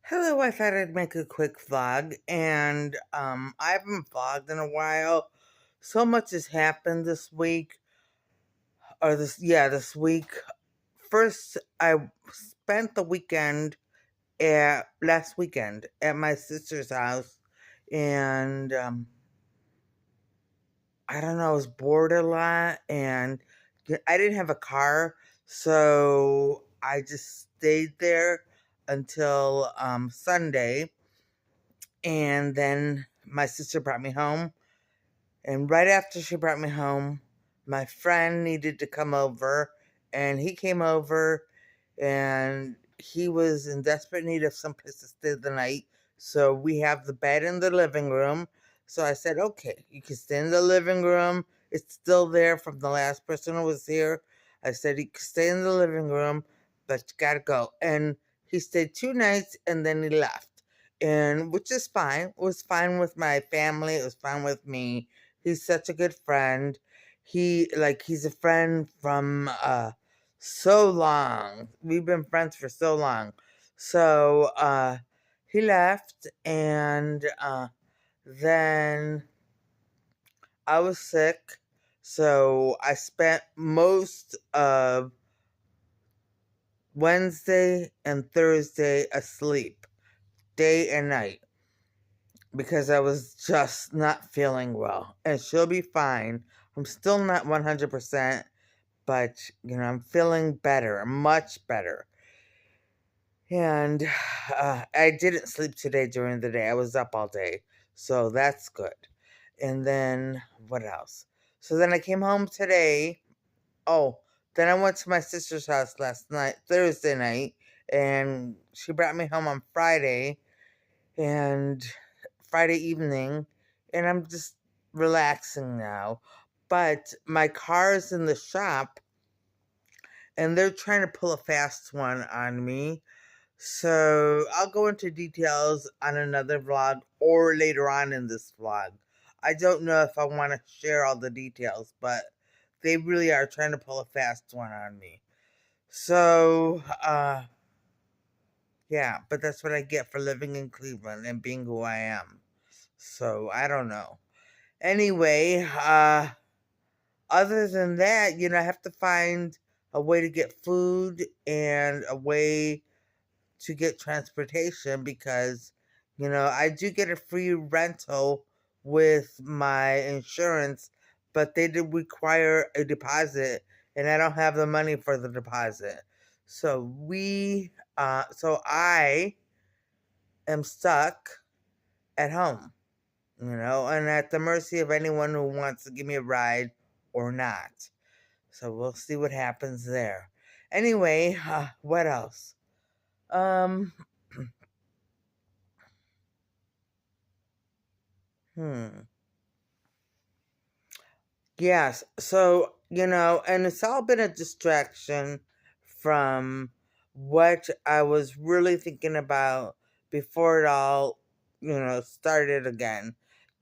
Hello, I thought I'd make a quick vlog, and I haven't vlogged in a while. So much has happened this week, or this week. First, I spent the weekend at last weekend at my sister's house, and I don't know, I was bored a lot, and I didn't have a car, so I just stayed there until Sunday. And then my sister brought me home. And right after she brought me home, my friend needed to come over. And he came over, and he was in desperate need of some place to stay the night. So we have the bed in the living room. So I said, okay, you can stay in the living room. It's still there from the last person who was here. I said, you can stay in the living room, but you gotta go. And he stayed 2 nights and then he left. And which is fine. It was fine with my family. It was fine with me. He's such a good friend. He's a friend from so long. We've been friends for so long. So he left, and then I was sick. So I spent most of Wednesday and Thursday asleep, day and night, because I was just not feeling well. And she'll be fine. I'm still not 100%, but I'm feeling better, much better. And I didn't sleep today during the day. I was up all day, so that's good. And then what else? So then I came home today. Oh, then I went to my sister's house last night, Thursday night, and she brought me home on and Friday evening, and I'm just relaxing now. But my car's in the shop, and they're trying to pull a fast one on me. So I'll go into details on another vlog or later on in this vlog. I don't know if I want to share all the details, but they really are trying to pull a fast one on me. So, yeah, but that's what I get for living in Cleveland and being who I am. So I don't know. Anyway, other than that, I have to find a way to get food and a way to get transportation because, I do get a free rental with my insurance, but they did require a deposit, and I don't have the money for the deposit. So I am stuck at home, and at the mercy of anyone who wants to give me a ride or not. So we'll see what happens there. Anyway, what else? Um, hmm. Yes. So, and it's all been a distraction from what I was really thinking about before it all, started again,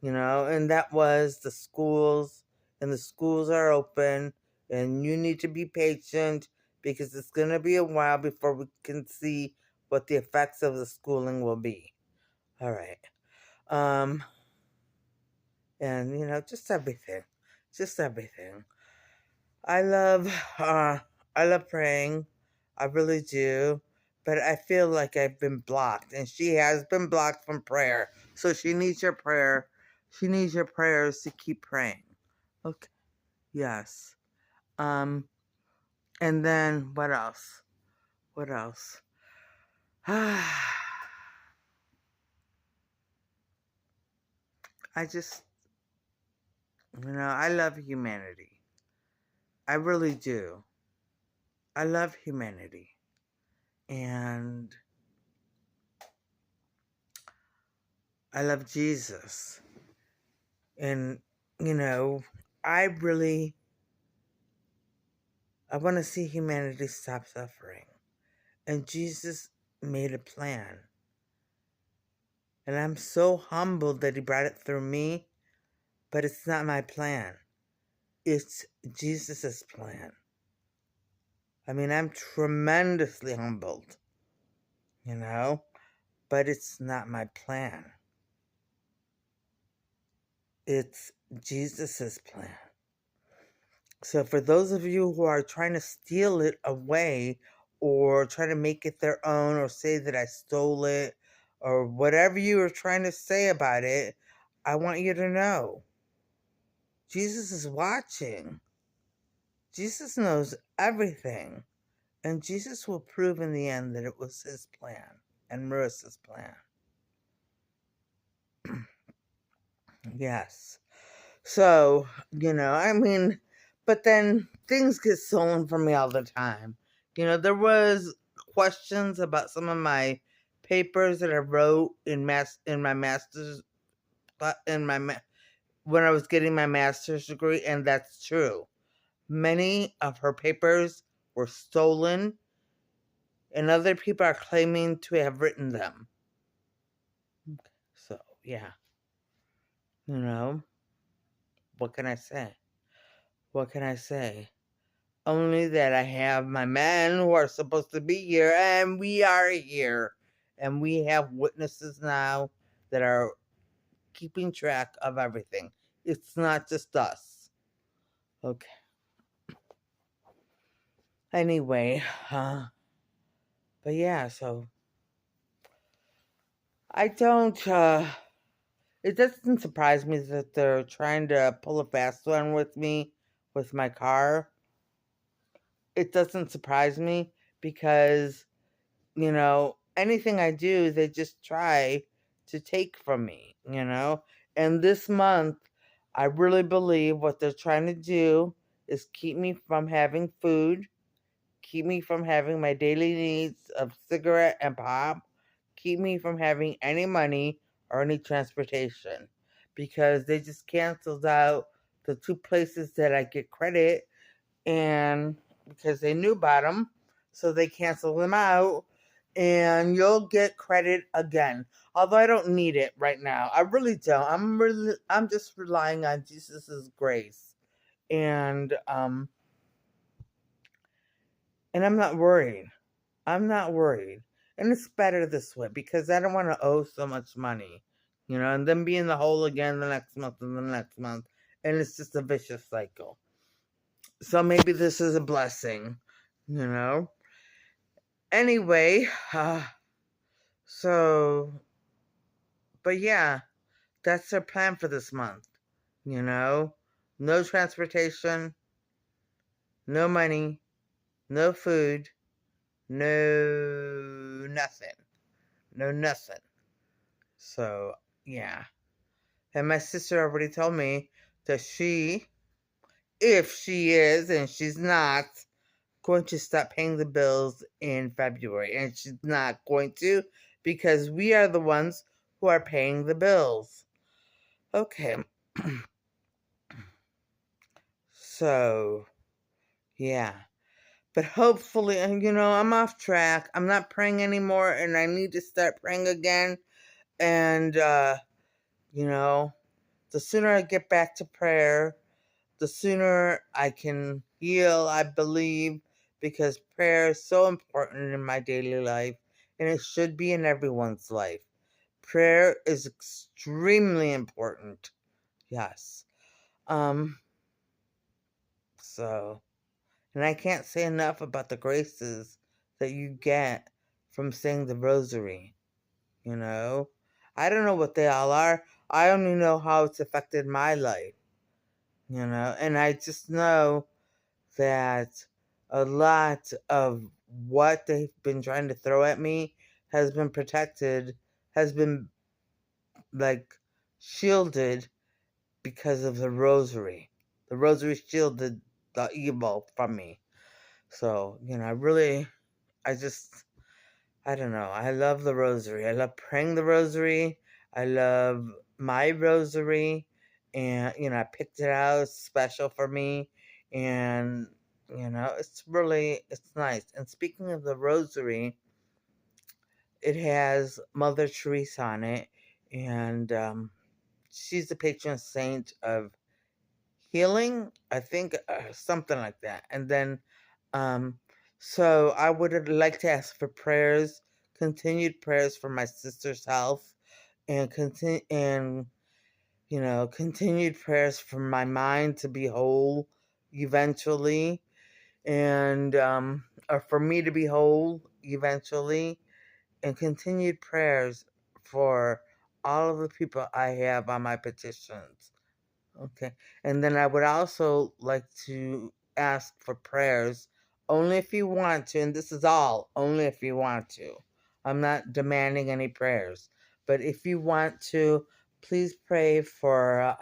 and that was the schools, and the schools are open, and you need to be patient because it's going to be a while before we can see what the effects of the schooling will be. All right. Um, and, just everything. Just everything. I love uh I love praying. I really do. But I feel like I've been blocked, and she has been blocked from prayer. So she needs your prayer. She needs your prayers to keep praying. Okay. Yes. Um and then what else? What else? I just I love humanity. I really do. I love humanity. And I love Jesus. And, you know, I really, I want to see humanity stop suffering. And Jesus made a plan. And I'm so humbled that he brought it through me, but it's not my plan. It's Jesus's plan. I mean, I'm tremendously humbled, you know? but it's not my plan. It's Jesus's plan. So for those of you who are trying to steal it away or try to make it their own or say that I stole it or whatever you are trying to say about it, I want you to know Jesus is watching. Jesus knows everything. And Jesus will prove in the end that it was his plan and Marissa's plan. Yes. So, but then things get stolen from me all the time. There was questions about some of my papers that I wrote in my master's when I was getting my master's degree, and that's true. Many of her papers were stolen, and other people are claiming to have written them. So, yeah. What can I say? What can I say? Only that I have my men who are supposed to be here, and we are here. And we have witnesses now that are keeping track of everything. It's not just us. Okay. Anyway, but yeah, so I don't, it doesn't surprise me that they're trying to pull a fast one with me with my car. It doesn't surprise me because, anything I do, they just try to take from me, And this month, I really believe what they're trying to do is keep me from having food, keep me from having my daily needs of cigarette and pop, keep me from having any money or any transportation because they just canceled out the two places that I get credit, and because they knew about them, so they canceled them out, and you'll get credit again. Although I don't need it right now. I really don't. I'm just relying on Jesus's grace. And I'm not worried. I'm not worried. And it's better this way because I don't want to owe so much money, and then be in the hole again the next month and the next month. And it's just a vicious cycle. So maybe this is a blessing, Anyway, so, but yeah, that's their plan for this month, No transportation, no money, no food, no nothing. No nothing. So, yeah. And my sister already told me that if she is, and she's not, going to stop paying the bills in February. And she's not going to because we are the ones who are paying the bills. Okay. So, yeah. But hopefully, I'm off track. I'm not praying anymore, and I need to start praying again. And, the sooner I get back to prayer, the sooner I can heal, I believe, because prayer is so important in my daily life, and it should be in everyone's life. Prayer is extremely important. Yes. So, and I can't say enough about the graces that you get from saying the rosary, I don't know what they all are. I only know how it's affected my life, and I just know that a lot of what they've been trying to throw at me has been protected, has been like shielded because of the rosary. The rosary shielded the evil from me. So, I don't know. I love the rosary. I love praying the rosary. I love my rosary. And, I picked it out. It's special for me. And, it's nice. And speaking of the rosary, it has Mother Teresa on it. And she's the patron saint of healing, I think, something like that. And then, so I would like to ask for prayers continued prayers for my sister's health, and continued prayers for my mind to be whole eventually, and or for me to be whole eventually, and continued prayers for all of the people I have on my petitions. Okay. And then I would also like to ask for prayers only if you want to, and this is all only if you want to. I'm not demanding any prayers, but if you want to, please pray for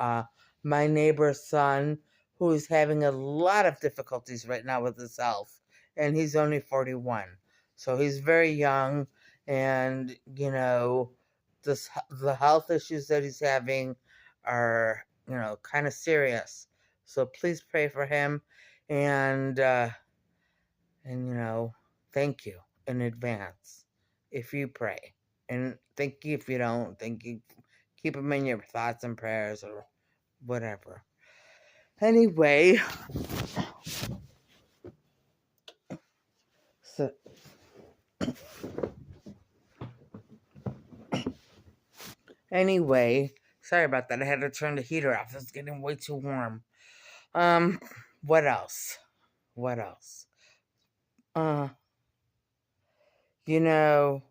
my neighbor's son who is having a lot of difficulties right now with his health, and he's only 41. So he's very young, and the health issues that he's having are kind of serious. So please pray for him, and thank you in advance if you pray, and thank you if you don't. Thank you. Keep him in your thoughts and prayers or whatever. Anyway, so anyway, sorry about that. I had to turn the heater off. It's getting way too warm. Um, what else? What else? Uh, you know,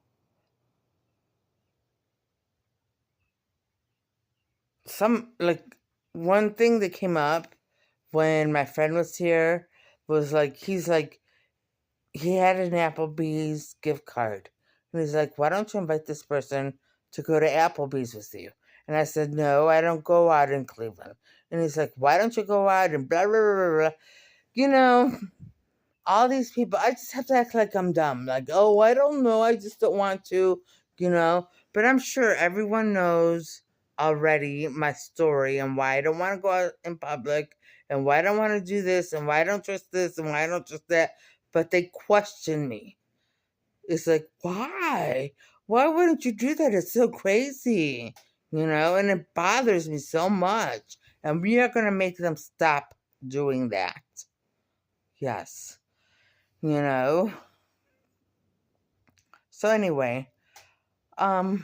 one thing that came up when my friend was here was he had an Applebee's gift card. And he's like, why don't you invite this person to go to Applebee's with you? And I said, no, I don't go out in Cleveland. And he's like, why don't you go out and blah, blah, blah, blah. You know, all these people, I just have to act like I'm dumb. Like, oh, I don't know. I just don't want to, But I'm sure everyone knows already my story and why I don't want to go out in public and why I don't want to do this and why I don't trust this and why I don't trust that. But they question me. It's like, why? Why wouldn't you do that? It's so crazy, and it bothers me so much. And we are going to make them stop doing that. Yes. So anyway, but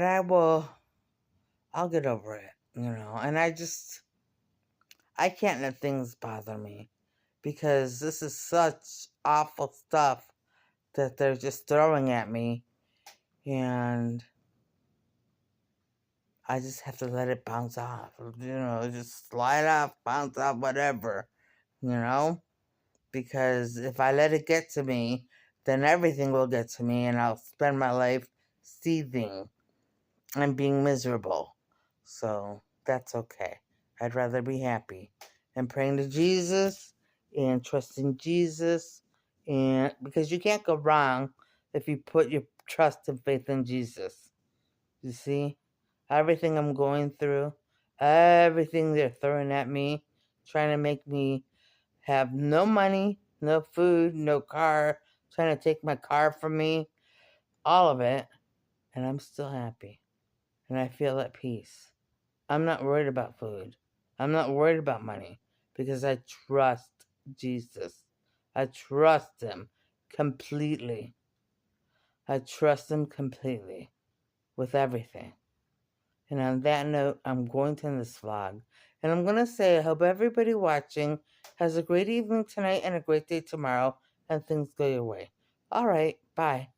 I'll get over it, and I can't let things bother me because this is such awful stuff that they're just throwing at me, and I just have to let it bounce off, just slide off, bounce off, whatever, because if I let it get to me, then everything will get to me, and I'll spend my life seething and being miserable. So that's okay. I'd rather be happy and praying to Jesus and trusting Jesus, and because you can't go wrong if you put your trust and faith in Jesus. You see, everything I'm going through, everything they're throwing at me, trying to make me have no money, no food, no car, trying to take my car from me, all of it, and I'm still happy. And I feel at peace. I'm not worried about food. I'm not worried about money because I trust Jesus. I trust Him completely. I trust Him completely with everything. And on that note, I'm going to end this vlog. And I'm going to say, I hope everybody watching has a great evening tonight and a great day tomorrow, and things go your way. All right, bye.